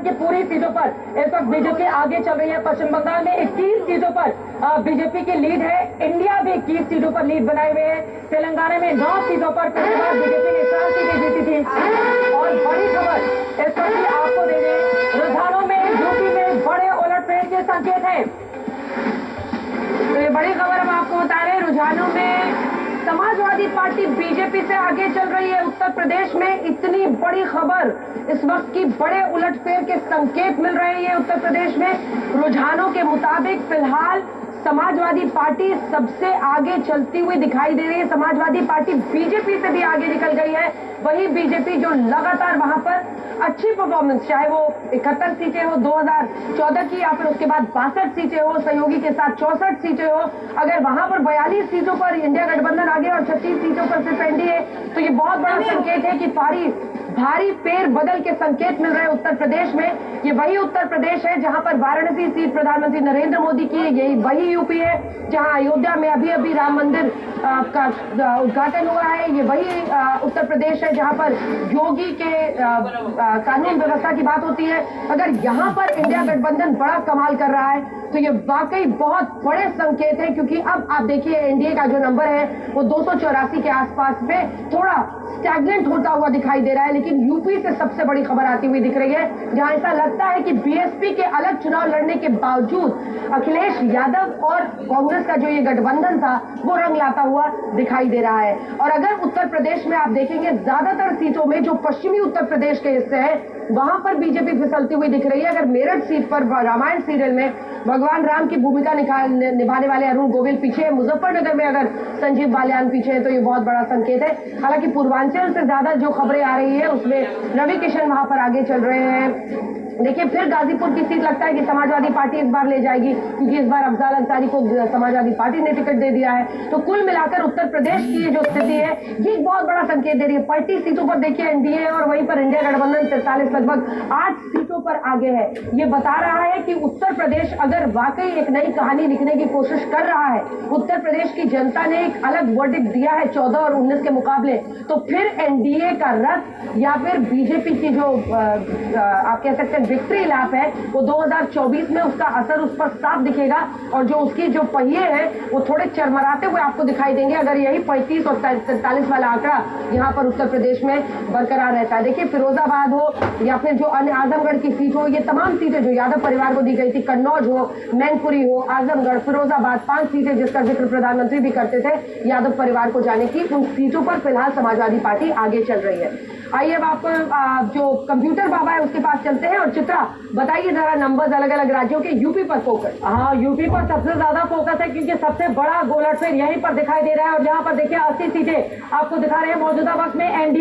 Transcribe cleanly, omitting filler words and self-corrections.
की पूरी सीटों पर इस वक्त बीजेपी आगे चल रही है। पश्चिम बंगाल में 21 सीटों पर बीजेपी की लीड है। इंडिया भी 21 सीटों पर लीड बनाए हुए है। तेलंगाना में 9 सीटों पर पिछली बार बीजेपी ने 4 सीटें जीती थी। और बड़ी खबर इस वक्त आपको दे दें, रुझानों में यूपी में बड़े उलटफेर के संकेत हैं। तो ये बड़ी खबर हम आपको बता रहे हैं, रुझानों में समाजवादी पार्टी बीजेपी से आगे चल रही है। उत्तर प्रदेश में इतनी बड़ी खबर, इस वक्त की बड़े उलटफेर के संकेत मिल रहे हैं उत्तर प्रदेश में। रुझानों के मुताबिक फिलहाल समाजवादी पार्टी सबसे आगे चलती हुई दिखाई दे रही है। समाजवादी पार्टी बीजेपी से भी आगे निकल गई है। वही बीजेपी जो लगातार वहां पर अच्छी परफॉर्मेंस, चाहे वो 71 सीटें हो 2014 की या फिर उसके बाद 62 सीटें हो, सहयोगी के साथ 64 सीटें हो, अगर वहां पर 42 सीटों पर इंडिया गठबंधन आगे और 36 सीटों पर सिर्फ एनडीए, तो ये बहुत बड़ा संकेत है कि भारी फेर बदल के संकेत मिल रहे हैं उत्तर प्रदेश में। ये वही उत्तर प्रदेश है जहां पर वाराणसी सीट प्रधानमंत्री नरेंद्र मोदी की है। यही वही यूपी है जहां अयोध्या में अभी राम मंदिर का उद्घाटन हुआ है। ये वही उत्तर प्रदेश है जहां पर योगी के कानून व्यवस्था की बात होती है। अगर यहां पर इंडिया गठबंधन बड़ा कमाल कर रहा है तो ये वाकई बहुत बड़े संकेत है, क्योंकि अब आप देखिए एनडीए का जो नंबर है वो 284 के आसपास में थोड़ा स्टैग्नेंट होता हुआ दिखाई दे रहा है। लेकिन यूपी से सबसे बड़ी खबर आती हुई दिख रही है, जहां ऐसा लगता है कि बीएसपी के अलग चुनाव लड़ने के बावजूद अखिलेश यादव और कांग्रेस का जो ये गठबंधन था वो रंग लाता हुआ दिखाई दे रहा है। और अगर उत्तर प्रदेश में आप देखेंगे ज्यादातर सीटों में जो पश्चिमी उत्तर प्रदेश के हिस्से हैं वहां पर बीजेपी फिसलती हुई दिख रही है। अगर मेरठ सीट पर रामायण सीरियल में भगवान राम की भूमिका निभाने वाले अरुण गोविल पीछे है, मुजफ्फरनगर में अगर संजीव बालियान पीछे है, तो ये बहुत बड़ा संकेत है। हालांकि पूर्वांचल से ज्यादा जो खबरें आ रही है उसमें रवि किशन वहां पर आगे चल रहे हैं। देखिए फिर गाजीपुर की सीट लगता है कि समाजवादी पार्टी इस बार ले जाएगी, क्योंकि इस बार अफजाल अंसारी को समाजवादी पार्टी ने टिकट दे दिया है। तो कुल मिलाकर उत्तर प्रदेश की ये जो स्थिति है ये एक बहुत बड़ा संकेत दे रही है। 35 सीटों पर देखिए एनडीए और वहीं पर इंडिया गठबंधन 43 लगभग 8 सीटों पर आगे है। ये बता रहा है कि उत्तर प्रदेश अगर वाकई एक नई कहानी लिखने की कोशिश कर रहा है, उत्तर प्रदेश की जनता ने एक अलग वर्डिक्ट दिया है 14 और 19 के मुकाबले, तो फिर एनडीए का रथ या फिर बीजेपी की जो आप कह सकते हैं विक्ट्री लैप है वो 2024 में उसका असर उस पर साफ दिखेगा। और जो उसकी जो पहिए हैं वो थोड़े चरमराते हुए आपको दिखाई देंगे अगर यही 35 और 43 वाला आंकड़ा यहाँ पर उत्तर प्रदेश में बरकरार रहता है। देखिए फिरोजाबाद हो या फिर जो अन्य आजमगढ़ की सीट हो, ये तमाम सीटें जो यादव परिवार को दी गई थी, कन्नौज हो, मैनपुरी हो, आजमगढ़, फिरोजाबाद, 5 सीटें जिसका जिक्र प्रधानमंत्री भी करते थे यादव परिवार को जाने की, उन सीटों पर फिलहाल समाजवादी पार्टी आगे चल रही है। आइए अब आपको जो कंप्यूटर बाबा है उसके पास चलते हैं और चित्रा बताइए जरा नंबर्स अलग अलग राज्यों के। यूपी पर फोकस। हाँ, यूपी पर सबसे ज्यादा फोकस है क्योंकि सबसे बड़ा गोलटफेर यहीं पर दिखाई दे रहा है। और जहां पर देखिए 80 सीटें आपको दिखा रहे हैं मौजूदा वक्त में एनडीए